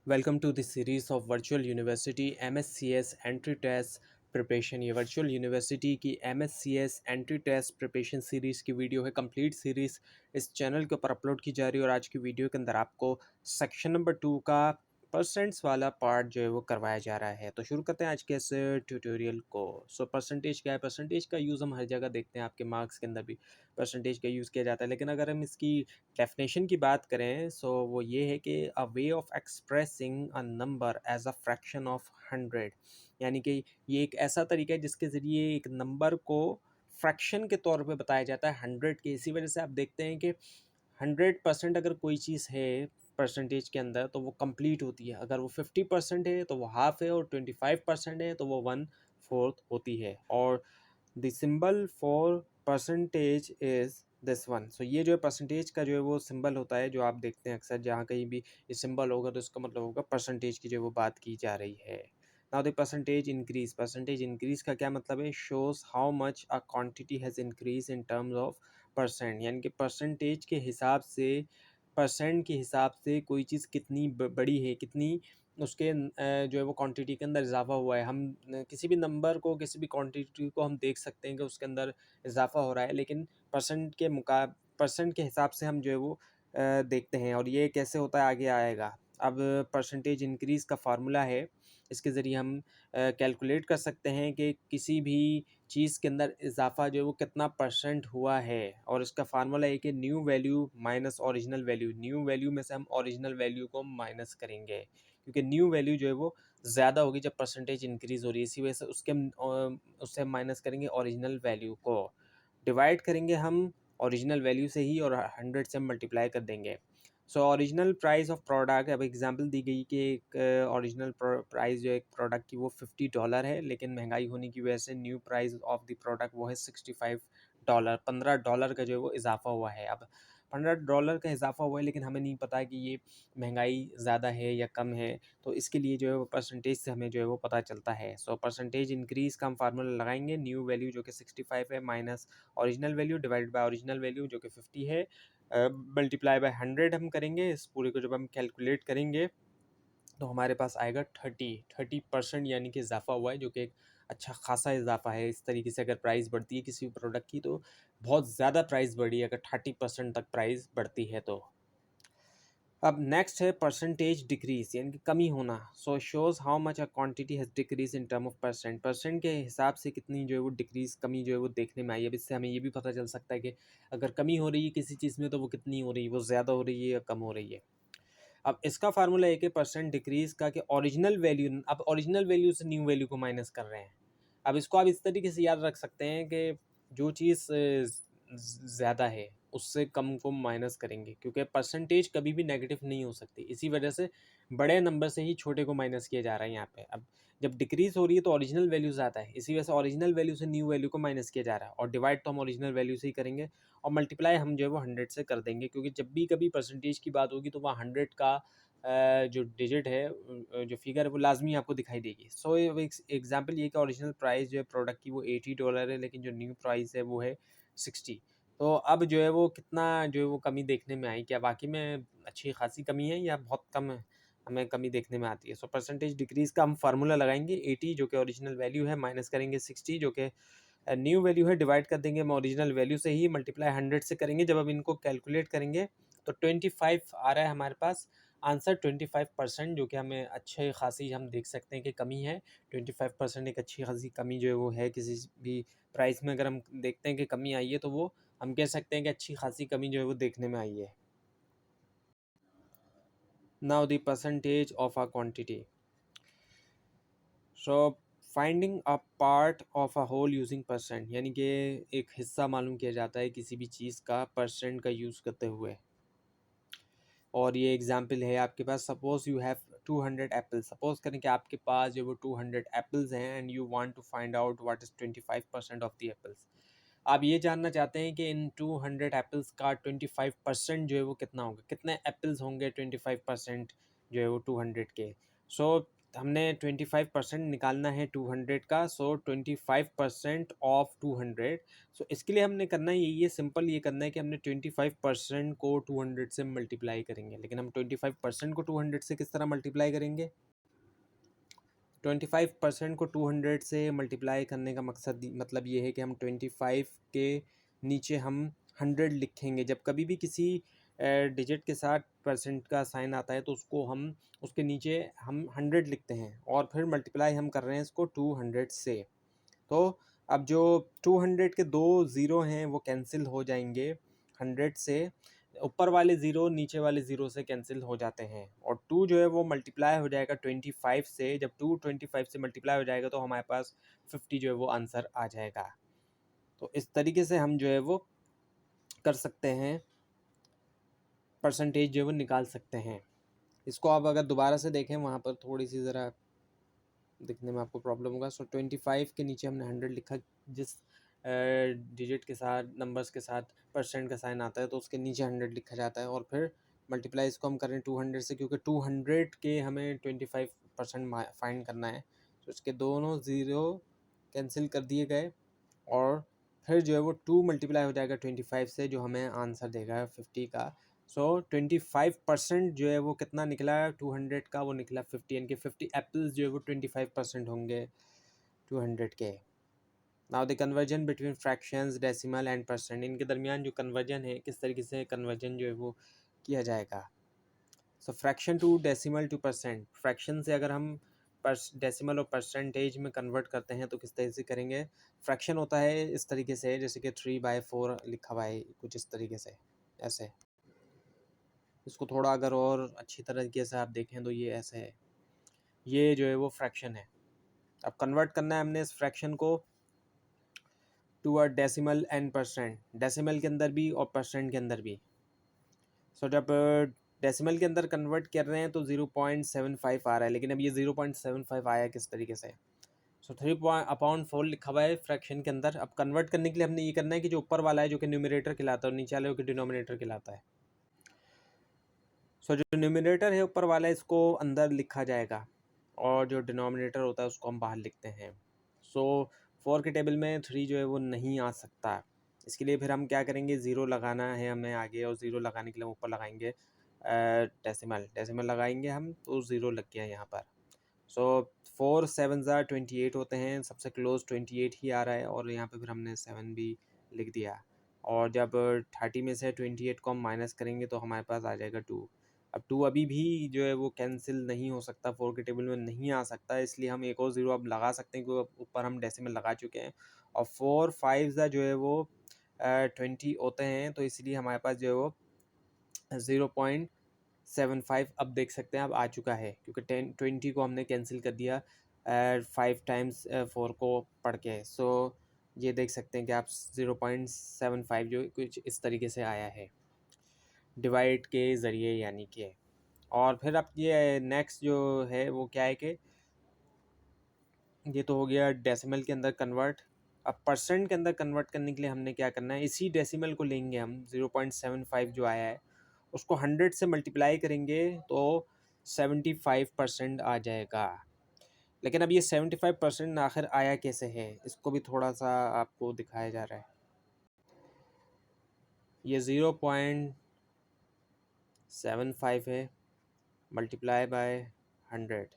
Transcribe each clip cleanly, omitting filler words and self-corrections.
Welcome to this series of virtual university MSCS entry test preparation. ये virtual university की MSCS entry test preparation series की video है। Complete series इस channel के ऊपर upload की जा रही है और आज की वीडियो के अंदर आपको सेक्शन नंबर 2 का परसेंट्स वाला पार्ट जो है वो करवाया जा रहा है। तो शुरू करते हैं आज के इस ट्यूटोरियल को। सो परसेंटेज क्या है? परसेंटेज का यूज़ हम हर जगह देखते हैं, आपके मार्क्स के अंदर भी परसेंटेज का यूज़ किया जाता है। लेकिन अगर हम इसकी डेफिनेशन की बात करें सो वो ये है कि a way of expressing a number as a fraction of 100, यानी कि ये एक ऐसा तरीका है जिसके ज़रिए एक नंबर को फ्रैक्शन के तौर पे बताया जाता है 100 के। इसी वजह से आप देखते हैं कि 100% अगर कोई चीज़ है परसेंटेज के अंदर तो वो कंप्लीट होती है। अगर वो 50% है तो वो हाफ है, और 25% है तो वो 1/4 होती है। और the symbol for percentage is this one. So ये जो है परसेंटेज का जो है वो सिंबल होता है, जो आप देखते हैं अक्सर जहाँ कहीं भी ये सिंबल होगा तो इसका मतलब होगा परसेंटेज की जो है वो बात की जा रही है। नाउ द परसेंटेज इंक्रीज का क्या मतलब है? Shows how much a quantity has increase in terms of percent, यानी कि परसेंटेज के हिसाब से, परसेंट के हिसाब से कोई चीज़ कितनी बड़ी है, कितनी उसके जो है वो क्वांटिटी के अंदर इजाफा हुआ है। हम किसी भी नंबर को, किसी भी क्वांटिटी को हम देख सकते हैं कि उसके अंदर इजाफा हो रहा है, लेकिन परसेंट के हिसाब से हम जो है वो देखते हैं। और ये कैसे होता है आगे आएगा। अब परसेंटेज इंक्रीज़ का फार्मूला है, इसके ज़रिए हम कैलकुलेट कर सकते हैं कि किसी भी चीज़ के अंदर इजाफा जो है वो कितना परसेंट हुआ है। और इसका फार्मूला है कि new value minus original value. New value में से हम ओरिजिनल वैल्यू को माइनस करेंगे, क्योंकि न्यू वैल्यू जो है वो ज़्यादा होगी जब परसेंटेज इंक्रीज़ हो रही है। इसी वजह से उससे हम माइनस करेंगे ओरिजिनल वैल्यू को, डिवाइड करेंगे हम ओरिजिनल वैल्यू से ही, और 100 से हम मल्टीप्लाई कर देंगे। So original price of product, अब एग्जांपल दी गई कि एक ओरिजिनल प्राइस जो है एक प्रोडक्ट की वो $50 है, लेकिन महंगाई होने की वजह से new price of the product वो है $65। $15 का जो है वो इजाफा हुआ है। अब $15 का इजाफा हुआ है, लेकिन हमें नहीं पता कि ये महंगाई ज़्यादा है या कम है, तो इसके लिए जो है वो परसेंटेज से हमें जो है वो पता चलता है। सो परसेंटेज इंक्रीज़ का हम फार्मूला लगाएंगे, न्यू वैल्यू जो कि 65 है minus original value divided by original value जो कि 50 है, मल्टीप्लाई बाय 100 हम करेंगे। इस पूरे को जब हम कैलकुलेट करेंगे तो हमारे पास आएगा 30%, यानी कि इजाफा हुआ है, जो कि एक अच्छा खासा इजाफा है। इस तरीके से अगर प्राइस बढ़ती है किसी भी प्रोडक्ट की तो बहुत ज़्यादा प्राइस बढ़ी है, अगर 30% तक प्राइस बढ़ती है तो। अब नेक्स्ट है परसेंटेज डिक्रीज, यानी कि कमी होना। So shows how much a quantity has decrease in term of percent. Percent के हिसाब से कितनी जो है वो डिक्रीज, कमी जो है वो देखने में आई है। अब इससे हमें ये भी पता चल सकता है कि अगर कमी हो रही है किसी चीज़ में तो वो कितनी हो रही है, वो ज़्यादा हो रही है या कम हो रही है। अब इसका फार्मूला है कि परसेंट डिक्रीज का कि ओरिजिनल वैल्यू, अब ओरिजिनल वैल्यू से न्यू वैल्यू को माइनस कर रहे हैं। अब इसको आप इस तरीके से याद रख सकते हैं कि जो चीज़ ज़्यादा है उससे कम को माइनस करेंगे, क्योंकि परसेंटेज कभी भी नेगेटिव नहीं हो सकती। इसी वजह से बड़े नंबर से ही छोटे को माइनस किया जा रहा है यहाँ पे। अब जब डिक्रीज हो रही है तो ओरिजिनल वैल्यू ज़्यादा है, इसी वजह से ओरिजिनल वैल्यू से न्यू वैल्यू को माइनस किया जा रहा है, और डिवाइड तो हम ओरिजिनल वैल्यू से ही करेंगे, और मल्टीप्लाई हम जो है वो 100 से कर देंगे, क्योंकि जब भी कभी परसेंटेज की बात होगी तो वहाँ 100 का जो डिजिट है, जो फिगर है वो लाजमी आपको दिखाई देगी। सो एग्जाम्पल ये कि ओरिजिनल प्राइस जो है प्रोडक्ट की वो $80 है, लेकिन जो न्यू प्राइस है वो है 60। तो अब जो है वो कितना जो है वो कमी देखने में आई, क्या वाकई में अच्छी खासी कमी है या बहुत कम है, हमें कमी देखने में आती है। सो परसेंटेज डिक्रीज़ का हम फार्मूला लगाएंगे, 80 जो कि ओरिजिनल वैल्यू है, माइनस करेंगे 60 जो कि न्यू वैल्यू है, डिवाइड कर देंगे हम ओरिजिनल वैल्यू से ही, मल्टीप्लाई 100 से करेंगे। जब अब इनको कैलकुलेट करेंगे तो 25 आ रहा है हमारे पास आंसर, 25%, जो कि हमें अच्छे खासी हम देख सकते हैं कि कमी है। 25% एक अच्छी खासी कमी जो है वो है। किसी भी प्राइस में अगर हम देखते हैं कि कमी आई है तो वो हम कह सकते हैं कि अच्छी खासी कमी जो है वो देखने में आई है। Now the percentage of a quantity. So finding a part of a whole using percent, यानी कि एक हिस्सा मालूम किया जाता है किसी भी चीज़ का परसेंट का यूज़ करते हुए। और ये एग्जाम्पल है आपके पास, suppose you have 200 apples. Suppose करें कि आपके पास जो वो 200 एप्पल्स हैं, and you want to find out what is 25% of the apples. आप ये जानना चाहते हैं कि इन 200 एप्पल्स का 25% जो है वो कितना होगा, कितने एप्पल्स होंगे 25% जो है वो 200 के। सो हमने 25% निकालना है 200 का, सो 25% ऑफ 200। सो इसके लिए हमने करना यही है, सिंपल ये करना है कि हमने 25% को 200 से मल्टीप्लाई करेंगे। लेकिन हम 25% को 200 से किस तरह मल्टीप्लाई करेंगे? 25% को 200 से मल्टीप्लाई करने का मतलब ये है कि हम 25 के नीचे हम 100 लिखेंगे। जब कभी भी किसी डिजिट के साथ परसेंट का साइन आता है तो उसको हम उसके नीचे हम 100 लिखते हैं और फिर मल्टीप्लाई हम कर रहे हैं इसको 200 से। तो अब जो 200 के दो ज़ीरो हैं वो कैंसिल हो जाएंगे 100 से, ऊपर वाले ज़ीरो नीचे वाले ज़ीरो से कैंसिल हो जाते हैं, और 2 जो है वो मल्टीप्लाई हो जाएगा 25 से। जब 2 25 से मल्टीप्लाई हो जाएगा तो हमारे पास 50 जो है वो आंसर आ जाएगा। तो इस तरीके से हम जो है वो कर सकते हैं, परसेंटेज जो है वो निकाल सकते हैं। इसको आप अगर दोबारा से देखें वहाँ पर थोड़ी सी ज़रा दिखने में आपको प्रॉब्लम होगा। सो 25 के नीचे हमने 100 लिखा, जिस डिजिट के साथ नंबर्स के साथ परसेंट का साइन आता है तो उसके नीचे 100 लिखा जाता है, और फिर मल्टीप्लाई इसको हम करें 200 से, क्योंकि 200 के हमें 25% फाइंड करना है। तो इसके दोनों ज़ीरो कैंसिल कर दिए गए, और फिर जो है वो 2 मल्टीप्लाई हो जाएगा 25 से, जो हमें आंसर देगा 50 का। सो 25% जो है वो कितना निकला 200 का, वो निकला 50, यानी कि 50 एप्पल्स जो है वो 25% होंगे 200 के। Now the conversion between fractions, decimal and percent, इनके दरमियान जो कन्वर्जन है, किस तरीके से कन्वर्जन जो है वो किया जाएगा। So fraction to decimal to percent, fraction से अगर हम डेसिमल और परसेंटेज में कन्वर्ट करते हैं तो किस तरीके से करेंगे। फ्रैक्शन होता है इस तरीके से, जैसे कि 3/4 लिखा हुआ है कुछ इस तरीके से, ऐसे। इसको थोड़ा अगर और अच्छी तरीके से आप देखें तो ये ऐसे है, ये जो है वो फ्रैक्शन है। अब कन्वर्ट करना है हमने इस फ्रैक्शन को to a decimal and percent, decimal के अंदर भी और परसेंट के अंदर भी। सो जब डेसिमल के अंदर कन्वर्ट कर रहे हैं तो 0.75 आ रहा है, लेकिन अब ये 0.75 आया किस तरीके से। सो 3/4 लिखा हुआ है फ्रैक्शन के अंदर। अब कन्वर्ट करने के लिए हमने ये करना है कि जो ऊपर वाला है जो कि न्यूमरेटर कहलाता है और नीचे वाले जो कि डिनोमिनेटर कहलाता है। सो जो न्यूमरेटर है ऊपर वाला, इसको अंदर लिखा जाएगा, और जो डिनोमिनेटर होता है उसको हम बाहर लिखते हैं। सो 4 के टेबल में 3 जो है वो नहीं आ सकता। इसके लिए फिर हम क्या करेंगे, ज़ीरो लगाना है हमें आगे, और ज़ीरो लगाने के लिए हम ऊपर लगाएंगे डेसिमल, डेसिमल लगाएंगे हम तो ज़ीरो लग गया यहाँ पर। सो 4 7 28 होते हैं, सबसे क्लोज 28 ही आ रहा है, और यहाँ पे फिर हमने 7 भी लिख दिया। और जब 30 में से 28 को हम माइनस करेंगे तो हमारे पास आ जाएगा 2। अब 2 अभी भी जो है वो कैंसिल नहीं हो सकता, 4 के टेबल में नहीं आ सकता, इसलिए हम एक और ज़ीरो अब लगा सकते हैं क्योंकि ऊपर हम डेसिमल लगा चुके हैं। और 4 5 जो है वो 20 होते हैं, तो इसलिए हमारे पास जो है वो 0.75 अब देख सकते हैं अब आ चुका है, क्योंकि 20 को हमने कैंसिल कर दिया 5 टाइम्स 4 को पढ़ के। सो ये देख सकते हैं कि आप 0.75 जो कुछ इस तरीके से आया है डिवाइड के ज़रिए, यानी कि। और फिर अब ये नेक्स्ट जो है वो क्या है कि ये तो हो गया डेसिमल के अंदर कन्वर्ट। अब परसेंट के अंदर कन्वर्ट करने के लिए हमने क्या करना है, इसी डेसिमल को लेंगे हम, 0.75 जो आया है उसको 100 से मल्टीप्लाई करेंगे तो 75% आ जाएगा। लेकिन अब ये 75% आखिर आया कैसे है, इसको भी थोड़ा सा आपको दिखाया जा रहा है। ये 0.75 है मल्टीप्लाई बाय 100।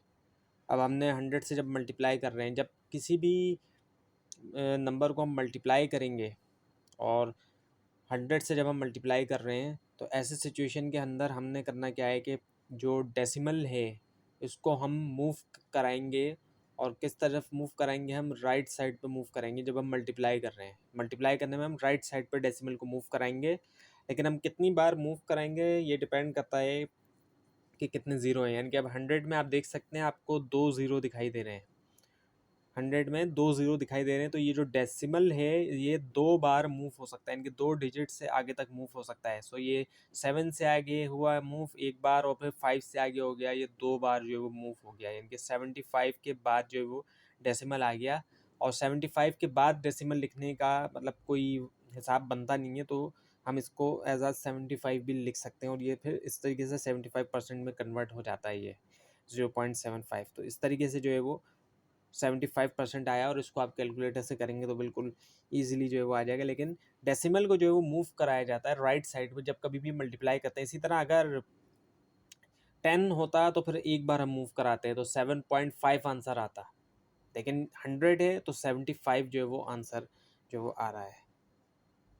अब हमने 100 से जब मल्टीप्लाई कर रहे हैं, जब किसी भी नंबर को हम मल्टीप्लाई करेंगे और 100 से जब हम मल्टीप्लाई कर रहे हैं, तो ऐसे सिचुएशन के अंदर हमने करना क्या है कि जो डेसिमल है इसको हम मूव कराएंगे, और किस तरफ मूव कराएंगे, हम राइट साइड पे मूव कराएंगे। जब हम मल्टीप्लाई कर रहे हैं, मल्टीप्लाई करने में हम राइट साइड पे डेसिमल को मूव कराएंगे, लेकिन हम कितनी बार मूव कराएंगे ये डिपेंड करता है कि कितने ज़ीरो हैं। यानी कि अब 100 में आप देख सकते हैं आपको 2 ज़ीरो दिखाई दे रहे हैं, 100 में 2 ज़ीरो दिखाई दे रहे हैं, तो ये जो डेसिमल है ये 2 बार मूव हो सकता है, इनके 2 डिजिट से आगे तक मूव हो सकता है। सो ये 7 से आगे हुआ मूव एक बार, और फिर 5 से आगे हो गया, ये 2 बार जो है वो मूव हो गया, यानी कि 75 के बाद जो है वो डेसिमल आ गया। और 75 के बाद डेसिमल लिखने का मतलब कोई हिसाब बनता नहीं है, तो हम इसको एज आ 75 भी लिख सकते हैं, और ये फिर इस तरीके से 75% में कन्वर्ट हो जाता है ये। 0.75। तो इस तरीके से जो है वो 75% आया, और इसको आप कैलकुलेटर से करेंगे तो बिल्कुल ईजिली जो है वो आ जाएगा। लेकिन डेसिमल को जो है वो मूव कराया जाता है राइट साइड में जब कभी भी मल्टीप्लाई करते हैं। इसी तरह अगर 10 होता तो फिर एक बार हम मूव कराते हैं तो 7.5 आंसर आता, लेकिन 100 है तो 75 जो है वो आंसर जो वो आ रहा है।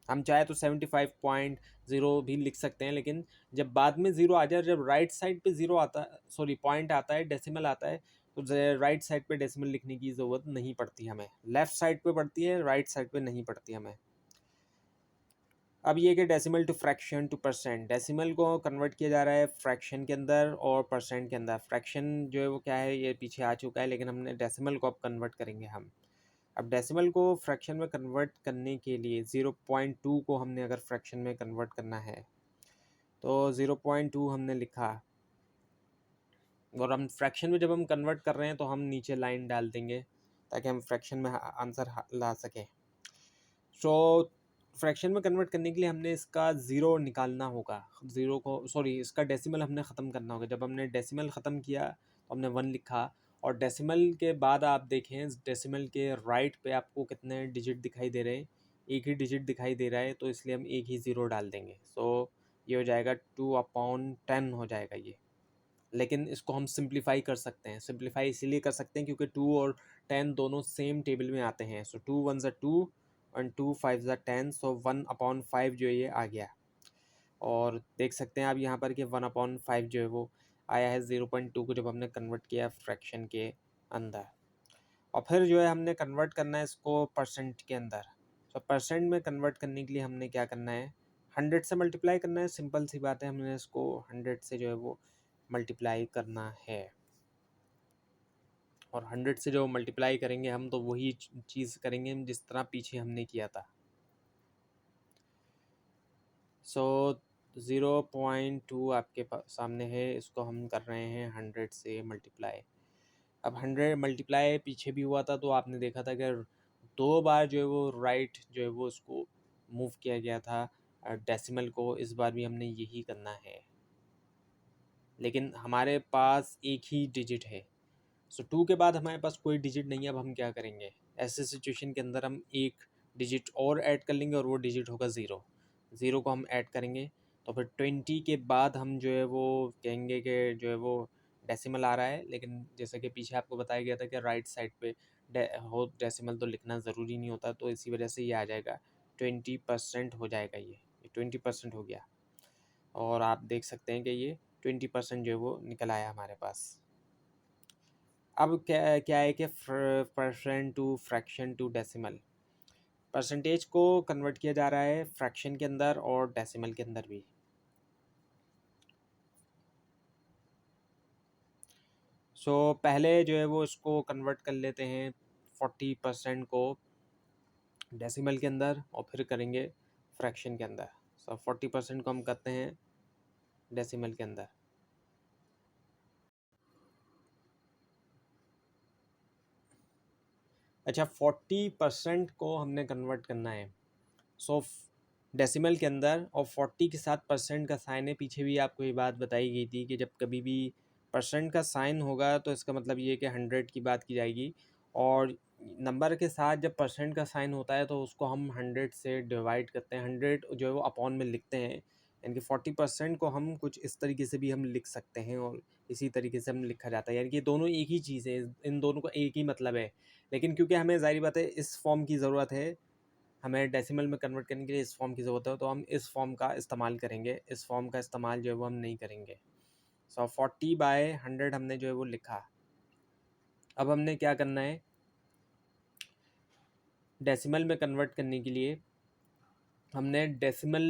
हम चाहे तो 75.0 भी लिख सकते हैं, लेकिन जब बाद में ज़ीरो आ जाए, जब राइट साइड पे ज़ीरो आता है, सॉरी पॉइंट आता है, डेसिमल आता है, तो राइट साइड पे डेसिमल लिखने की ज़रूरत नहीं पड़ती हमें। लेफ़्ट साइड पे पड़ती है, राइट साइड पे नहीं पड़ती हमें। अब ये कि decimal to fraction to percent, decimal को कन्वर्ट किया जा रहा है फ्रैक्शन के अंदर और परसेंट के अंदर। फ्रैक्शन जो है वो क्या है, ये पीछे आ चुका है, लेकिन हमने डेसिमल को अब कन्वर्ट करेंगे हम। अब डेसिमल को फ्रैक्शन में कन्वर्ट करने के लिए 0.2 को हमने अगर फ्रैक्शन में कन्वर्ट करना है तो 0.2 हमने लिखा, और हम फ्रैक्शन में जब हम कन्वर्ट कर रहे हैं तो हम नीचे लाइन डाल देंगे ताकि हम फ्रैक्शन में आंसर ला सकें। सो फ्रैक्शन में कन्वर्ट करने के लिए हमने इसका ज़ीरो निकालना होगा, ज़ीरो को, सॉरी इसका डेसिमल हमने ख़त्म करना होगा। जब हमने डेसिमल ख़त्म किया तो हमने 1 लिखा, और डेसिमल के बाद आप देखें डेसिमल के राइट पे आपको कितने डिजिट दिखाई दे रहे हैं, एक ही डिजिट दिखाई दे रहा है, तो इसलिए हम एक ही ज़ीरो डाल देंगे। सो ये हो जाएगा 2/10 हो जाएगा ये। लेकिन इसको हम सिंप्लीफाई कर सकते हैं, सिंप्लीफाई इसीलिए कर सकते हैं क्योंकि 2 और 10 दोनों सेम टेबल में आते हैं। सो 2 1 ज़ा 2 और 2 5 ज़ा 10, सो 1/5 जो ये आ गया। और देख सकते हैं आप यहाँ पर कि 1/5 जो है वो आया है 0.2 को जब हमने कन्वर्ट किया फ्रैक्शन के अंदर। और फिर जो है हमने कन्वर्ट करना है इसको परसेंट के अंदर। तो परसेंट में कन्वर्ट करने के लिए हमने क्या करना है, 100 से मल्टीप्लाई करना है, सिंपल सी बात है, हमने इसको 100 से जो है वो मल्टीप्लाई करना है। और 100 से जो मल्टीप्लाई करेंगे हम तो वही चीज़ करेंगे जिस तरह पीछे हमने किया था। सो 0.2 आपके सामने है, इसको हम कर रहे हैं 100 से मल्टीप्लाई। अब 100 मल्टीप्लाई पीछे भी हुआ था तो आपने देखा था कि 2 बार जो है वो राइट जो है वो उसको मूव किया गया था डेसिमल को। इस बार भी हमने यही करना है, लेकिन हमारे पास एक ही डिजिट है। सो 2 के बाद हमारे पास कोई डिजिट नहीं है। अब हम क्या करेंगे, ऐसे सिचुएशन के अंदर हम एक डिजिट और ऐड कर लेंगे और वो डिजिट होगा 0। 0 को हम ऐड करेंगे तो फिर 20 के बाद हम जो है वो कहेंगे कि जो है वो डेसिमल आ रहा है, लेकिन जैसे कि पीछे आपको बताया गया था कि राइट साइड पे हो डेसिमल तो लिखना ज़रूरी नहीं होता, तो इसी वजह से ये आ जाएगा 20% हो जाएगा। ये 20% हो गया, और आप देख सकते हैं कि ये 20% जो है वो निकल आया हमारे पास। अब क्या क्या है कि percent to fraction to decimal, percentage को कन्वर्ट किया जा रहा है फ्रैक्शन के अंदर और डेसिमल के अंदर भी। सो पहले जो है वो इसको कन्वर्ट कर लेते हैं 40% को डेसिमल के अंदर और फिर करेंगे फ्रैक्शन के अंदर। सो 40% को हम करते हैं डेसिमल के अंदर। अच्छा, 40% को हमने कन्वर्ट करना है सो डेसिमल के अंदर, और 40 के साथ परसेंट का साइन है। पीछे भी आपको ये बात बताई गई थी कि जब कभी भी परसेंट का साइन होगा तो इसका मतलब ये है कि 100 की बात की जाएगी, और नंबर के साथ जब परसेंट का साइन होता है तो उसको हम 100 से डिवाइड करते हैं, 100 जो है वो अपॉन में लिखते हैं। यानी कि 40% को हम कुछ इस तरीके से भी हम लिख सकते हैं, और इसी तरीके से हम लिखा जाता है। यानी कि दोनों एक ही चीज़ है, इन दोनों का एक ही मतलब है, लेकिन क्योंकि हमें ज़ाहिर बात है इस फॉर्म की ज़रूरत है, हमें डेसिमल में कन्वर्ट करने के लिए इस फॉर्म की ज़रूरत है, तो हम इस फॉर्म का इस्तेमाल करेंगे। इस फॉर्म का इस्तेमाल जो है वो हम नहीं करेंगे। सो 40/100 हमने जो है वो लिखा। अब हमने क्या करना है, डेसिमल में कन्वर्ट करने के लिए हमने डेसिमल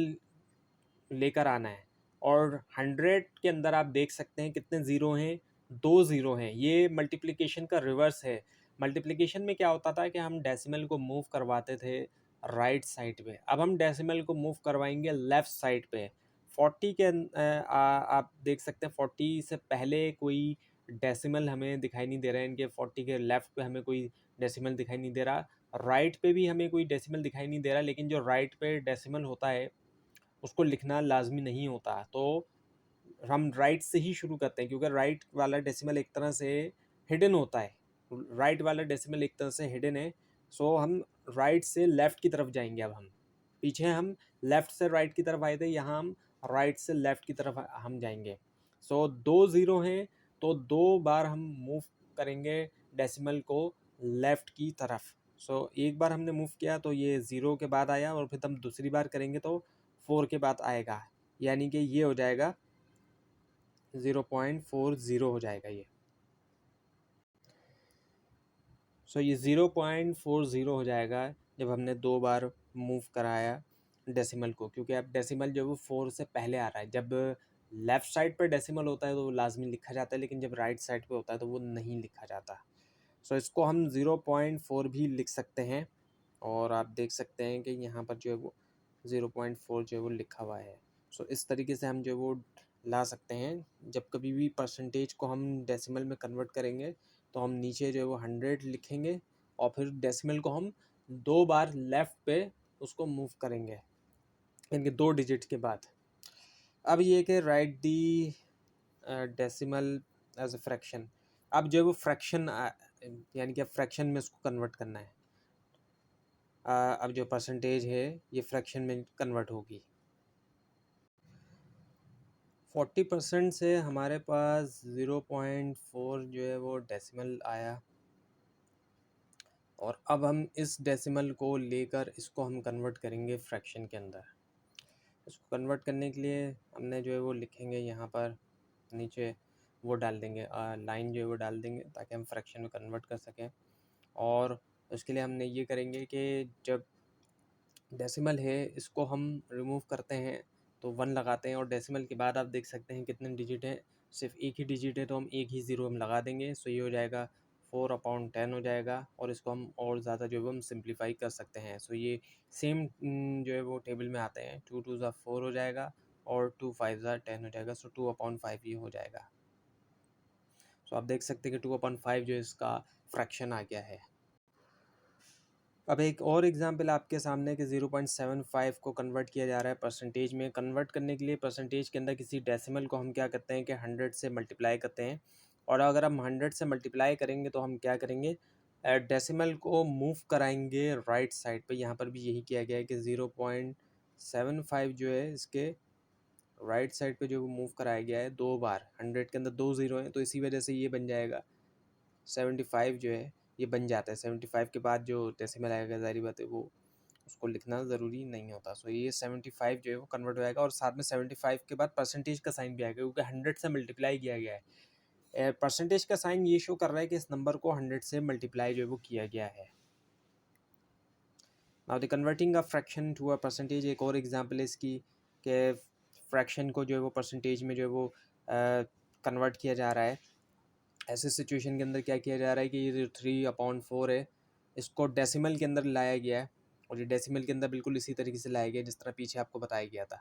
लेकर आना है, और 100 के अंदर आप देख सकते हैं कितने ज़ीरो हैं, 2 ज़ीरो हैं। ये मल्टीप्लिकेशन का रिवर्स है। मल्टीप्लिकेशन में क्या होता था कि हम डेसिमल को मूव करवाते थे राइट साइड पे, अब हम डेसिमल को मूव करवाएंगे लेफ़्ट साइड पे। 40 के आप देख सकते हैं 40 से पहले कोई डेसिमल हमें दिखाई नहीं दे रहा है, इनके 40 के लेफ़्ट पे हमें कोई डेसिमल दिखाई नहीं दे रहा, राइट पे भी हमें कोई डेसिमल दिखाई नहीं दे रहा, लेकिन जो राइट पे डेसिमल होता है उसको लिखना लाजमी नहीं होता। तो हम राइट से ही शुरू करते हैं, क्योंकि राइट वाला डेसिमल एक तरह से हिडन होता है, राइट वाला डेसिमल एक तरह से हिडन है। सो हम राइट से लेफ़्ट की तरफ जाएंगे। अब हम पीछे हम लेफ़्ट से राइट की तरफ आए थे, यहाँ हम राइट से लेफ़्ट की तरफ हम जाएंगे। सो 2 ज़ीरो हैं, तो 2 बार हम मूव करेंगे डेसिमल को लेफ़्ट की तरफ। सो एक बार हमने मूव किया तो ये 0 के बाद आया, और फिर हम दूसरी बार करेंगे तो 4 के बाद आएगा, यानी कि ये हो जाएगा 0.40 हो जाएगा ये। सो ये 0.40 हो जाएगा जब हमने 2 बार मूव कराया डेसिमल को, क्योंकि अब डेसिमल जो है वो 4 से पहले आ रहा है। जब लेफ़्ट साइड पर डेसिमल होता है तो वो लाजमी लिखा जाता है, लेकिन जब राइट साइड पे होता है तो वो नहीं लिखा जाता। सो इसको हम 0.4 भी लिख सकते हैं, और आप देख सकते हैं कि यहाँ पर जो है वो 0.4 जो है वो लिखा हुआ है। सो इस तरीके से हम जो है वो ला सकते हैं। जब कभी भी परसेंटेज को हम डेसिमल में कन्वर्ट करेंगे तो हम नीचे जो है वो 100 लिखेंगे, और फिर डेसिमल को हम 2 बार लेफ़्ट पे उसको मूव करेंगे, इनके 2 डिजिट के बाद। अब ये कि write the decimal as a fraction. अब जो है वो फ्रैक्शन, यानी कि अब फ्रैक्शन में उसको कन्वर्ट करना है। अब जो परसेंटेज है ये फ्रैक्शन में कन्वर्ट होगी। 40% से हमारे पास 0.4 जो है वो डेसिमल आया, और अब हम इस डेसिमल को लेकर इसको हम कन्वर्ट करेंगे फ्रैक्शन के अंदर। इसको कन्वर्ट करने के लिए हमने जो है वो लिखेंगे यहाँ पर नीचे, वो डाल देंगे लाइन जो है वो डाल देंगे ताकि हम फ्रैक्शन में कन्वर्ट कर सकें। और उसके लिए हमने ये करेंगे कि जब डेसिमल है इसको हम रिमूव करते हैं तो 1 लगाते हैं, और डेसिमल के बाद आप देख सकते हैं कितने डिजिट हैं, सिर्फ एक ही डिजिट है तो हम एक ही ज़ीरो हम लगा देंगे। सो ये हो जाएगा 4/10 हो जाएगा, और इसको हम और ज़्यादा जो है हम सिंप्लीफाई कर सकते हैं। सो ये सेम जो है वो टेबल में आते हैं, 2 2 4 हो जाएगा, और 2 5 10 हो जाएगा। सो 2/5 ये हो जाएगा। सो आप देख सकते हैं कि 2/5 जो है इसका फ्रैक्शन आ गया है। अब एक और एग्जांपल आपके सामने कि 0.75 को कन्वर्ट किया जा रहा है परसेंटेज में। कन्वर्ट करने के लिए परसेंटेज के अंदर किसी डेसिमल को हम क्या करते हैं कि 100 से मल्टीप्लाई करते हैं, और अगर हम 100 से मल्टीप्लाई करेंगे तो हम क्या करेंगे, डेसिमल को मूव कराएंगे राइट साइड पे। यहाँ पर भी यही किया गया है कि 0.75 जो है इसके राइट साइड पे जो मूव कराया गया है 2 बार। 100 के अंदर 2 ज़ीरो हैं तो इसी वजह से ये बन जाएगा 75 जो है ये बन जाता है। 75 के बाद जो डेसिमल आएगा ज़ाहिर बात है वो उसको लिखना ज़रूरी नहीं होता। सो ये 75 जो है वो कन्वर्ट हो जाएगा, और साथ में 75 के बाद परसेंटेज का साइन भी आएगा, क्योंकि 100 से मल्टीप्लाई किया गया है। परसेंटेज का साइन ये शो कर रहा है कि इस नंबर को 100 से मल्टीप्लाई जो है वो किया गया है। Now the converting a fraction to a percentage, एक और एग्जांपल है इसकी कि फ्रैक्शन को जो है वो परसेंटेज में जो है वो कन्वर्ट किया जा रहा है। ऐसे सिचुएशन के अंदर क्या किया जा रहा है कि ये जो 3/4 है इसको डेसिमल के अंदर लाया गया है, और ये डेसिमल के अंदर बिल्कुल इसी तरीके से लाया गया जिस तरह पीछे आपको बताया गया था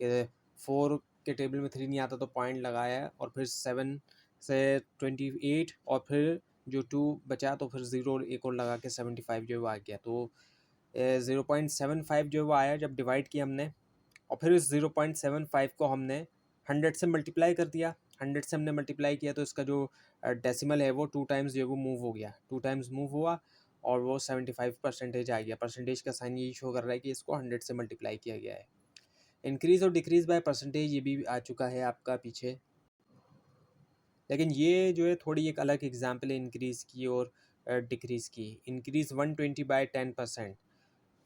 कि 4 के टेबल में 3 नहीं आता तो पॉइंट लगाया है, और फिर 7 से 28, और फिर जो 2 बचा तो फिर 0 एक और लगा के 75 जो है वो आ गया। तो 0.75 जो है वो आया जब डिवाइड किया हमने, और फिर इस 0.75 को हमने 100 से मल्टीप्लाई कर दिया। 100 से हमने मल्टीप्लाई किया तो इसका जो डेसिमल है वो 2 टाइम्स जो है वो मूव हो गया, 2 टाइम्स मूव हुआ, और वो 75% आ गया। परसेंटेज का साइन यही शो कर रहा है कि इसको 100 से मल्टीप्लाई किया गया है। इंक्रीज़ और डिक्रीज़ बाय परसेंटेज ये भी आ चुका है आपका पीछे, लेकिन ये जो है थोड़ी एक अलग एग्जाम्पल है इंक्रीज़ की और डिक्रीज़ की। इंक्रीज़ 120/10%,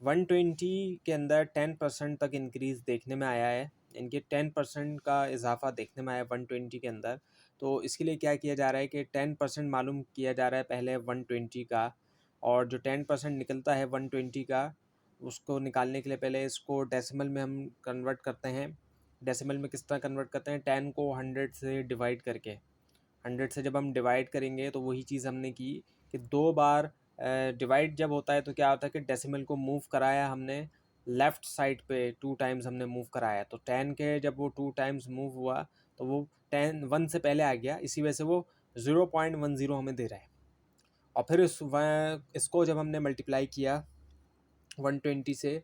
120 के अंदर 10% तक इंक्रीज़ देखने में आया है। इनके 10% का इजाफा देखने में आया 120 के अंदर। तो इसके लिए क्या किया जा रहा है कि 10% मालूम किया जा रहा है पहले 120 का, और जो 10% निकलता है 120 का उसको निकालने के लिए पहले इसको डेसिमल में हम कन्वर्ट करते हैं। डेसिमल में किस तरह कन्वर्ट करते हैं, 10 को 100 से डिवाइड करके। 100 से जब हम डिवाइड करेंगे तो वही चीज़ हमने की कि 2 बार डिवाइड जब होता है तो क्या होता है कि डेसिमल को मूव कराया हमने लेफ़्ट साइड पे 2 टाइम्स हमने मूव कराया, तो 10 के जब वो 2 टाइम्स मूव हुआ तो वो 10 1 से पहले आ गया, इसी वजह से वो 0.10 हमें दे रहा है। और फिर इसको जब हमने मल्टीप्लाई किया 120 से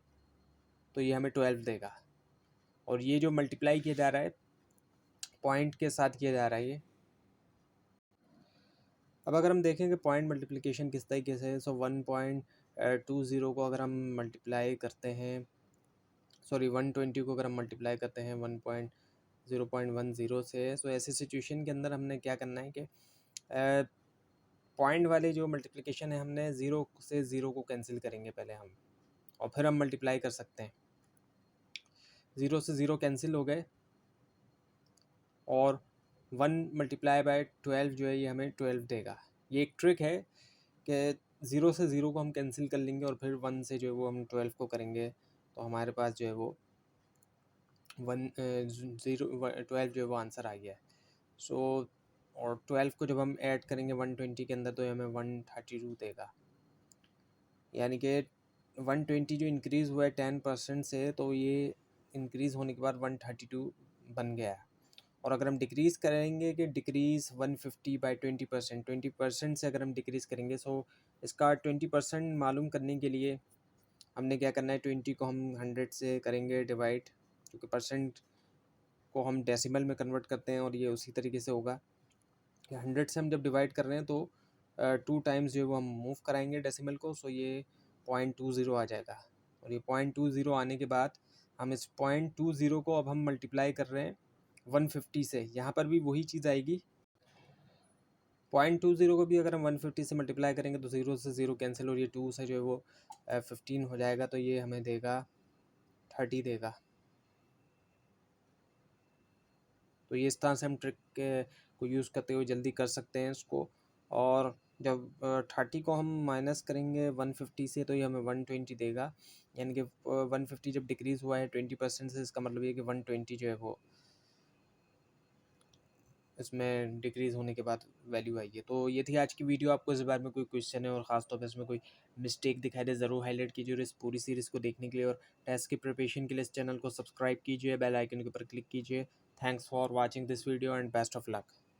तो ये हमें 12 देगा। और ये जो मल्टीप्लाई किया जा रहा है पॉइंट के साथ किया जा रहा है ये। अब अगर हम देखें कि पॉइंट मल्टीप्लिकेशन किस तरीके से है, सो 1.20 को अगर हम मल्टीप्लाई करते हैं, सॉरी 120 को अगर हम मल्टीप्लाई करते हैं 1.0.10 से, सो ऐसी सिचुएशन के अंदर हमने क्या करना है कि पॉइंट वाले जो मल्टीप्लिकेशन है हमने ज़ीरो से ज़ीरो को कैंसिल करेंगे पहले हम, और फिर हम मल्टीप्लाई कर सकते हैं। ज़ीरो से ज़ीरो कैंसिल हो गए और 1 मल्टीप्लाई बाय 12 जो है ये हमें 12 देगा। ये एक ट्रिक है कि ज़ीरो से ज़ीरो को हम कैंसिल कर लेंगे और फिर 1 से जो है वो हम 12 को करेंगे, तो हमारे पास जो है वो 12 जो है वो आंसर आ गया है। सो और 12 को जब हम ऐड करेंगे 120 के अंदर तो हमें 132 देगा। यानी कि 120 जो इंक्रीज़ हुआ है 10% से, तो ये इंक्रीज़ होने के बाद 132 बन गया है। और अगर हम डिक्रीज़ करेंगे कि डिक्रीज़ 150 बाई 20%, 20% से अगर हम डिक्रीज़ करेंगे, सो इसका 20% मालूम करने के लिए हमने क्या करना है, 20 को हम 100 से करेंगे डिवाइड, क्योंकि परसेंट को हम डेसिमल में कन्वर्ट करते हैं और ये उसी तरीके से होगा कि 100 से हम जब डिवाइड कर रहे हैं तो 2 टाइम्स जो है वो हम मूव कराएंगे डेसिमल को, सो ये 0.20 आ जाएगा। और ये 0.20 आने के बाद हम इस 0.20 को अब हम मल्टीप्लाई कर रहे हैं 150 से, यहाँ पर भी वही चीज़ आएगी। 0.20 को भी अगर हम 150 से मल्टीप्लाई करेंगे तो ज़ीरो से ज़ीरो कैंसिल और ये 2 से जो है वो 15 हो जाएगा, तो ये हमें देगा 30 देगा। तो ये इस तरह से हम ट्रिक को यूज़ करते हुए जल्दी कर सकते हैं इसको। और जब 30 को हम माइनस करेंगे 150 से तो ये हमें 120 देगा। यानी कि 150 जब डिक्रीज़ हुआ है 20% से, इसका मतलब ये कि 120 जो है वो इसमें डिक्रीज़ होने के बाद वैल्यू आई है। तो ये थी आज की वीडियो। आपको इस बारे में कोई क्वेश्चन है और ख़ास तौर पे इसमें कोई मिस्टेक दिखाई दे, ज़रूर हाईलाइट कीजिए। और इस पूरी सीरीज़ को देखने के लिए और टेस्ट की प्रिपरेशन के लिए इस चैनल को सब्सक्राइब कीजिए, बेल आइकन के ऊपर क्लिक कीजिए। Thanks for watching this video and best of luck.